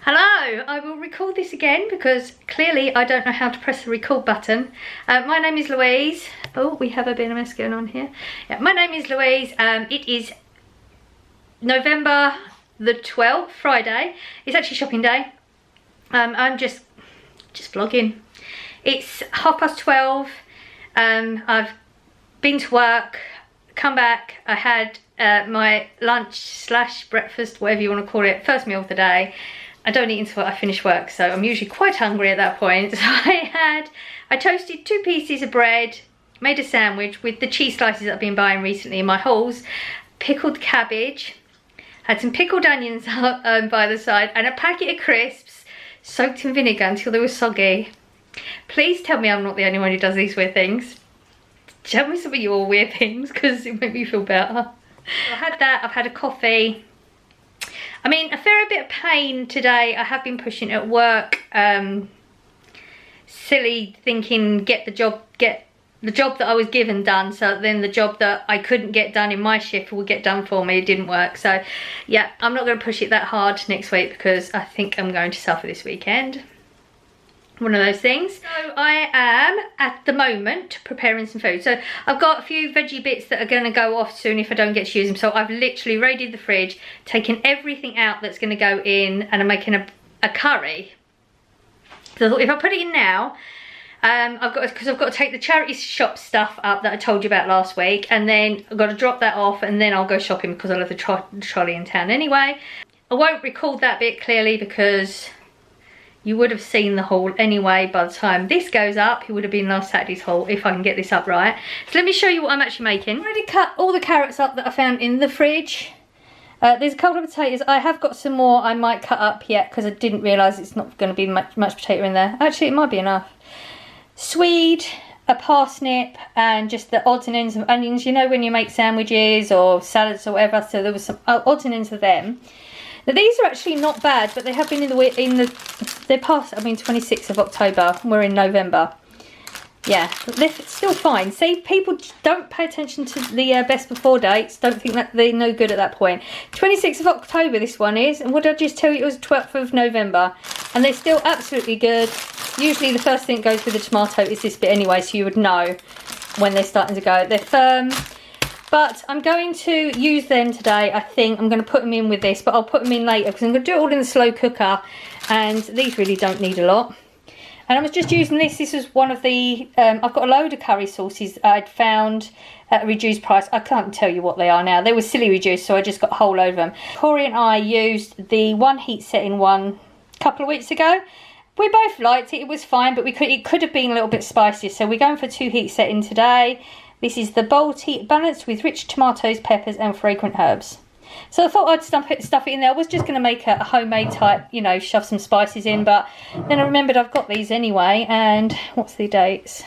Hello, I will record this again because clearly I don't know how to press the record button. My name is Louise. Oh, we have a bit of mess going on here. Yeah, my name is Louise. It is November the 12th, Friday. It's actually shopping day. I'm just vlogging. It's 12:30. I've been to work, come back. I had my lunch slash breakfast, whatever you want to call it, first meal of the day. I don't eat until I finish work, so I'm usually quite hungry at that point. So I toasted 2 pieces of bread, made a sandwich with the cheese slices that I've been buying recently in my hauls, pickled cabbage, had some pickled onions by the side, and a packet of crisps soaked in vinegar until they were soggy. Please tell me I'm not the only one who does these weird things. Tell me some of your weird things, because it made me feel better. So I had that, I've had a coffee. I mean, a fair bit of pain today. I have been pushing at work. Silly thinking, get the job that I was given done, so then the job that I couldn't get done in my shift will get done for me. It didn't work. So yeah, I'm not going to push it that hard next week because I think I'm going to suffer this weekend. One of those things. So I am at the moment preparing some food. So I've got a few veggie bits that are going to go off soon if I don't get to use them. So I've literally raided the fridge, taken everything out that's going to go in, and I'm making a curry. So I thought if I put it in now, I've got to take the charity shop stuff up that I told you about last week, and then I've got to drop that off, and then I'll go shopping because I love the trolley in town anyway. I won't record that bit clearly because you would have seen the haul anyway by the time this goes up. It would have been last Saturday's haul if I can get this up right. So let me show you what I'm actually making. I've already cut all the carrots up that I found in the fridge. There's a couple of potatoes. I have got some more I might cut up yet because I didn't realise it's not going to be much potato in there. Actually, it might be enough. Swede, a parsnip, and just the odds and ends of onions. You know when you make sandwiches or salads or whatever, so there was some odds and ends of them. Now these are actually not bad, but they have been they're past, 26th of October, we're in November. Yeah, they're still fine. See, people don't pay attention to the best before dates, don't think that they're no good at that point. 26th of October this one is, and what did I just tell you, it was 12th of November. And they're still absolutely good. Usually the first thing that goes with the tomato is this bit anyway, so you would know when they're starting to go. They're firm. But I'm going to use them today, I think. I'm going to put them in with this, but I'll put them in later because I'm going to do it all in the slow cooker. And these really don't need a lot. And I was just using this. This was one of the... I've got a load of curry sauces I'd found at a reduced price. I can't tell you what they are now. They were silly reduced, so I just got a whole load of them. Corey and I used the one heat setting one a couple of weeks ago. We both liked it. It was fine, but it could have been a little bit spicier. So we're going for 2 heat setting today. This is the bold heat balanced with rich tomatoes, peppers and fragrant herbs. So I thought I'd stuff it in there. I was just going to make a homemade type, you know, shove some spices in. But then I remembered I've got these anyway. And what's the dates?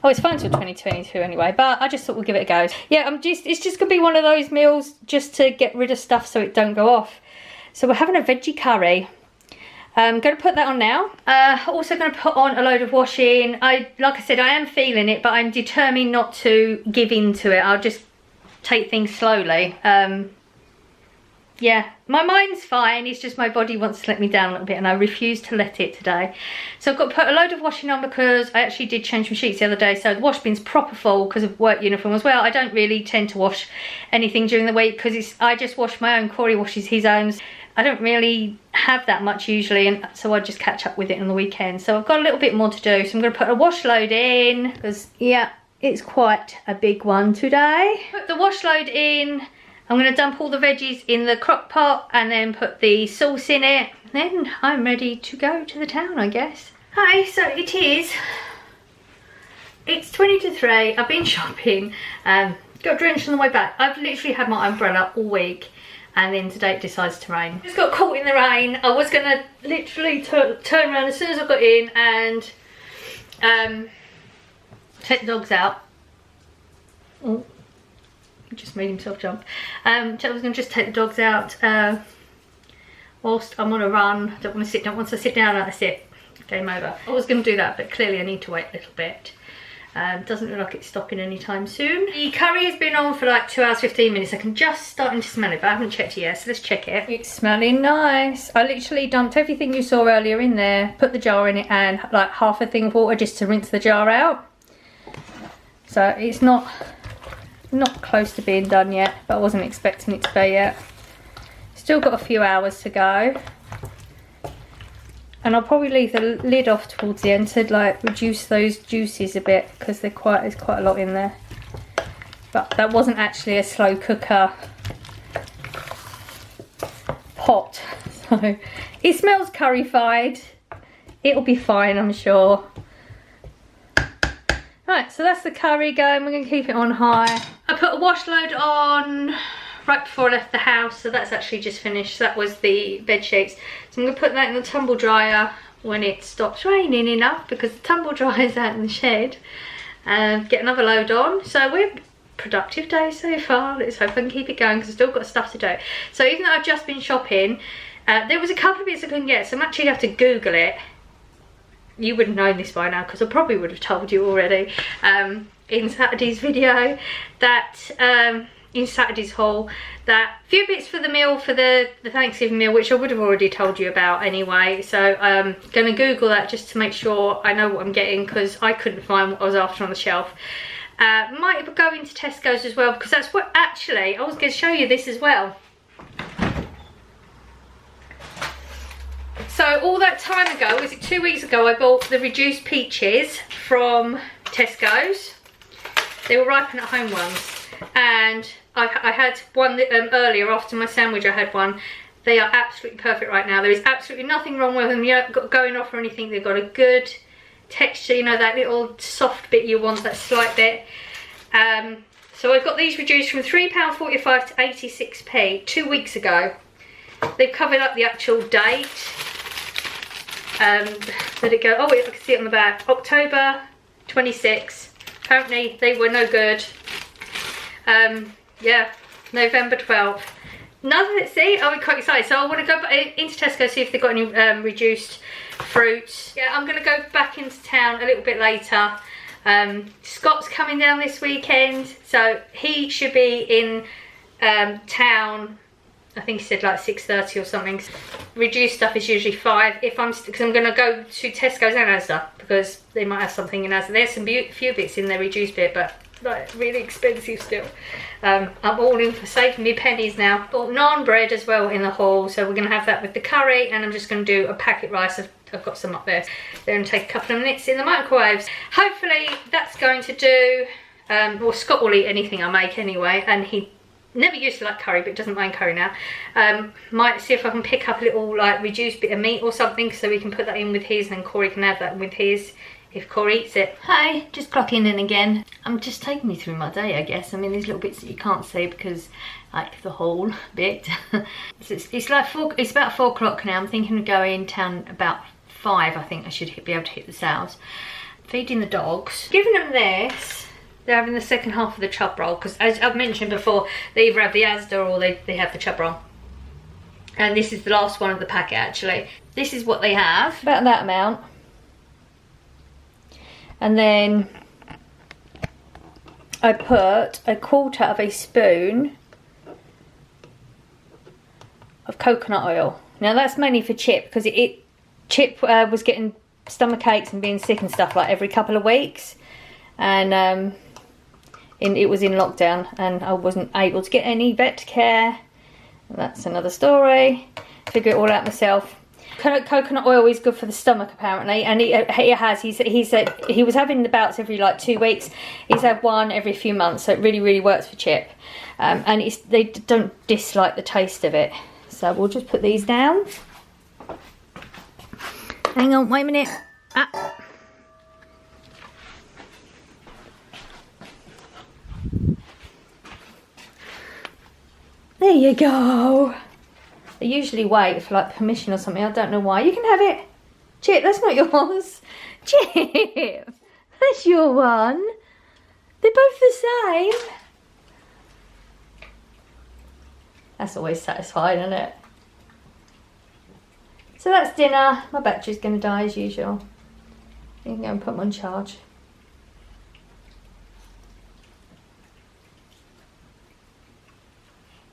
Oh, it's fine till 2022 anyway. But I just thought we'll give it a go. Yeah, it's just going to be one of those meals just to get rid of stuff so it don't go off. So we're having a veggie curry. I'm going to put that on now. Also going to put on a load of washing. Like I said, I am feeling it, but I'm determined not to give in to it. I'll just take things slowly. Yeah, my mind's fine. It's just my body wants to let me down a little bit, and I refuse to let it today. So I've got to put a load of washing on because I actually did change my sheets the other day. So the wash bin's proper full because of work uniform as well. I don't really tend to wash anything during the week because I just wash my own. Corey washes his own. I don't really have that much usually, and so I just catch up with it on the weekend. So I've got a little bit more to do. So I'm going to put a wash load in because, yeah, it's quite a big one today. Put the wash load in. I'm going to dump all the veggies in the crock pot and then put the sauce in it. Then I'm ready to go to the town, I guess. Hi, so it's 20 to 3. I've been shopping. Got drenched on the way back. I've literally had my umbrella all week. And then today it decides to rain. Just got caught in the rain. I was going to literally turn around as soon as I got in and take the dogs out. Oh, he just made himself jump. I was going to just take the dogs out whilst I'm on a run. Don't want to sit down. Once I sit down, I sit. Game over. I was going to do that, but clearly I need to wait a little bit. Doesn't look like it's stopping anytime soon. The curry has been on for like 2 hours 15 minutes. I can just starting to smell it, but I haven't checked it yet, so let's check it. It's smelling nice. I literally dumped everything you saw earlier in there, put the jar in it, and like half a thing of water just to rinse the jar out. So it's not close to being done yet, but I wasn't expecting it to be yet. Still got a few hours to go. And I'll probably leave the lid off towards the end to like reduce those juices a bit, because there's quite a lot in there. But that wasn't actually a slow cooker pot, so it smells curryfied. It'll be fine, I'm sure. Right, so that's the curry going. We're going to keep it on high. I put a wash load on right before I left the house, so that's actually just finished. That was the bed sheets. So I'm going to put that in the tumble dryer when it stops raining enough, because the tumble dryer's out in the shed. Get another load on. So we're productive day so far. Let's hope I can keep it going, because I've still got stuff to do. So even though I've just been shopping, there was a couple of bits I couldn't get, so I'm actually going to have to Google it. You would have known this by now, because I probably would have told you already in Saturday's video that in Saturday's haul, that few bits for the meal, for the Thanksgiving meal, which I would have already told you about anyway. So I'm going to Google that just to make sure I know what I'm getting, because I couldn't find what I was after on the shelf. Might go into Tesco's as well, because that's what actually I was going to show you this as well. So all that time ago, was it 2 weeks ago, I bought the reduced peaches from Tesco's. They were ripen at home ones. And I had one earlier after my sandwich. I had one. They are absolutely perfect right now. There is absolutely nothing wrong with them. You haven't got going off or anything. They've got a good texture, you know, that little soft bit you want, that slight bit. So I've got these reduced from £3.45 to 86p 2 weeks ago. They've covered up the actual date. Let it go. Oh, I can see it on the back. October 26. Apparently they were no good. Yeah, November 12th. Let's see, I'm quite excited. So I want to go into Tesco, see if they've got any reduced fruits. Yeah, I'm going to go back into town a little bit later. Scott's coming down this weekend, so he should be in town. I think he said like 6:30 or something. Reduced stuff is usually 5. Because I'm going to go to Tesco's and Asda, because they might have something in Asda. There's some few bits in their reduced bit, but like really expensive still. I'm all in for saving me pennies now. Bought naan bread as well in the haul, so we're going to have that with the curry, and I'm just going to do a packet rice. I've got some up there. They're going to take a couple of minutes in the microwaves. Hopefully that's going to do. Well, Scott will eat anything I make anyway, and he never used to like curry, but doesn't mind curry now. Might see if I can pick up a little like reduced bit of meat or something, so we can put that in with his, and then Corey can have that with his if Corey eats it. Hi, just clocking in again. I'm just taking me through my day, I guess. I mean, these little bits that you can't see because like the whole bit. It's like it's about 4 o'clock now. I'm thinking of going town about 5. I think I should be able to hit the sales. Feeding the dogs, giving them this. They're having the second half of the chub roll, because as I've mentioned before, they either have the Asda or they have the chub roll. And this is the last one of the packet actually. This is what they have. About that amount. And then I put 1/4 of a spoon of coconut oil. Now that's mainly for Chip, because Chip was getting stomach aches and being sick and stuff like every couple of weeks. And it was in lockdown, and I wasn't able to get any vet care. That's another story. Figure it all out myself. Coconut oil is good for the stomach apparently, and he has. He said he was having the bouts every like 2 weeks. He's had one every few months, so it really works for Chip. And they don't dislike the taste of it. So we'll just put these down. Hang on, wait a minute. There you go. They usually wait for like permission or something. I don't know why. You can have it. Chip, that's not yours. Chip, that's your one. They're both the same. That's always satisfying, isn't it? So that's dinner. My battery's going to die as usual. You can go and put them on charge.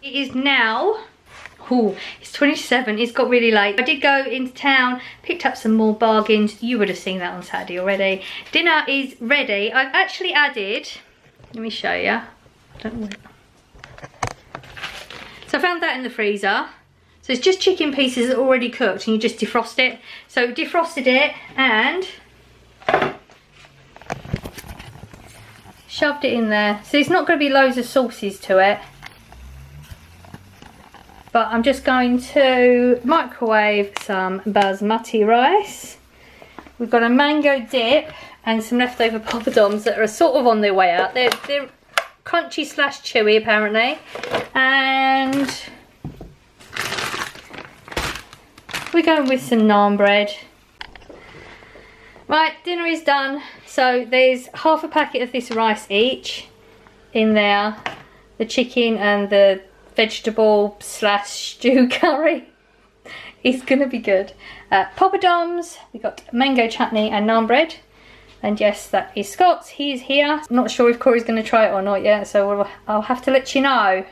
It is now, oh, it's 27, it's got really late. I did go into town, picked up some more bargains. You would have seen that on Saturday already. Dinner is ready. I've actually added, let me show you. I don't know. So I found that in the freezer. So it's just chicken pieces that are already cooked and you just defrost it. So defrosted it and shoved it in there. So there's not going to be loads of sauces to it. But I'm just going to microwave some basmati rice. We've got a mango dip and some leftover poppadoms that are sort of on their way out. They're crunchy slash chewy apparently. And we're going with some naan bread. Right, dinner is done. So there's half a packet of this rice each in there. The chicken and the vegetable slash stew curry. It's gonna be good. Poppadoms, we got mango chutney and naan bread. And yes, that is Scott's. He is here. I'm not sure if Corey's gonna try it or not yet, so I'll have to let you know.